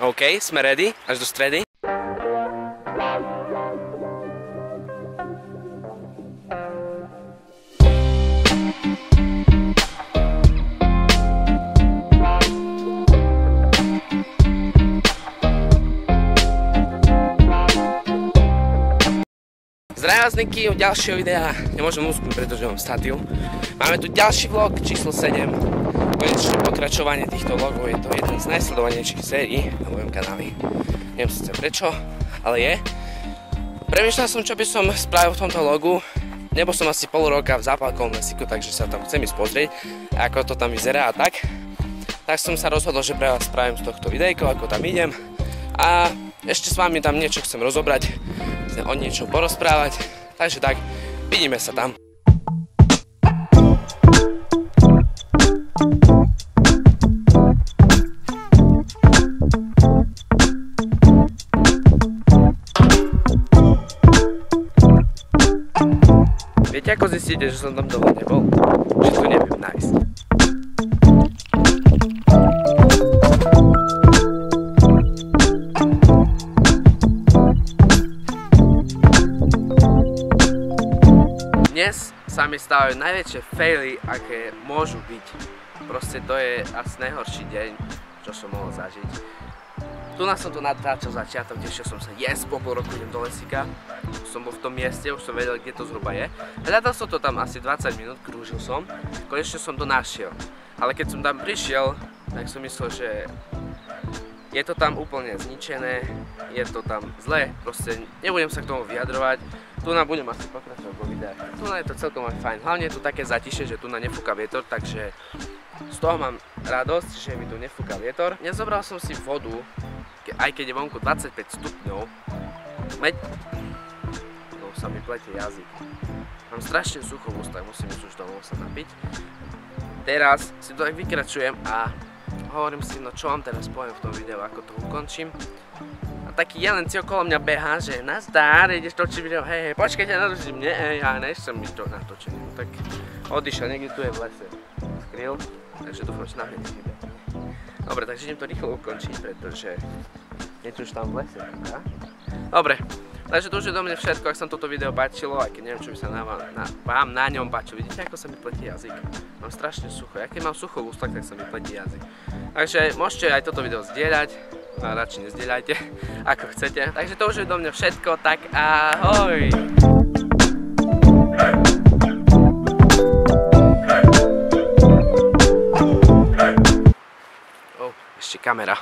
OK, sme ready, až do stredy. Zdravím vás Niky od ďalšieho videa, nemôžem uskúť, pretože mám statív. Máme tu ďalší vlog, číslo 7. Konečné pokračovanie týchto vlogov, je to jeden z najsledovanejších sérií na mojom kanáli. Neviem sice prečo, ale je. Premýšľal som, čo by som spravil v tomto vlogu. Nebol som asi pol roka v Zápalkovom lesíku, takže sa tam chcem ísť pozrieť, ako to tam vyzerá a tak. Tak som sa rozhodol, že pre vás spravím z tohto videjko, ako tam idem. A ešte s vami tam niečo chcem rozobrať, o niečo porozprávať, takže tak, vidíme sa tam. Viete, ako zistíte, že som tam dole nebol? Že to neviem nájsť. Dnes sa mi stávajú najväčšie faily, aké môžu byť. Proste to je asi najhorší deň, čo som mohol zažiť. Tu som to natáčal začiatok, tešil som sa, po pol roku idem do lesíka. Som bol v tom mieste, už som vedel, kde to zhruba je. Hľadal som to tam asi 20 minút, krúžil som, konečne som to našiel. Ale keď som tam prišiel, tak som myslel, že je to tam úplne zničené, je to tam zlé, proste nebudem sa k tomu vyjadrovať. Tu budem asi pokračovať vo videách. Tu je to celkom aj fajn, hlavne je tu také zatišie, že tu nefúka vietor, takže z toho mám radosť, že mi tu nefúka vietor. Nezobral som si vodu, aj keď je vonku 25 stupňov. No sa mi pletie jazyk. Mám strašne sucho v ústach, musím ísť už domov sa napiť. Teraz si to tak vykračujem a hovorím si, no čo vám teraz poviem v tom videu, ako to ukončím. A taký jelen si okolo mňa behá, že nazdár, ideš točiť video, hej, počkajte, natočím, nie, ja nechcem byť to natočený. No tak odišiel, niekde tu je v lese. Skryl, takže dúfam, že na mňa nechybe. Dobre, takže idem to rýchlo ukončiť, pretože je tu už tam v lese. Dobre, takže to už je do mňa všetko, ak sa toto video páčilo, aj keď neviem, čo by sa vám na ňom páčilo. Vidíte, ako sa mi pletie jazyk? Mám strašne sucho, ja keď mám sucho v ústach, tak sa mi pletie jazyk. Takže môžete aj toto video zdieľať, a radšej nezdieľajte, ako chcete. Takže to už je do mňa všetko, tak ahoj! Ešte kamera.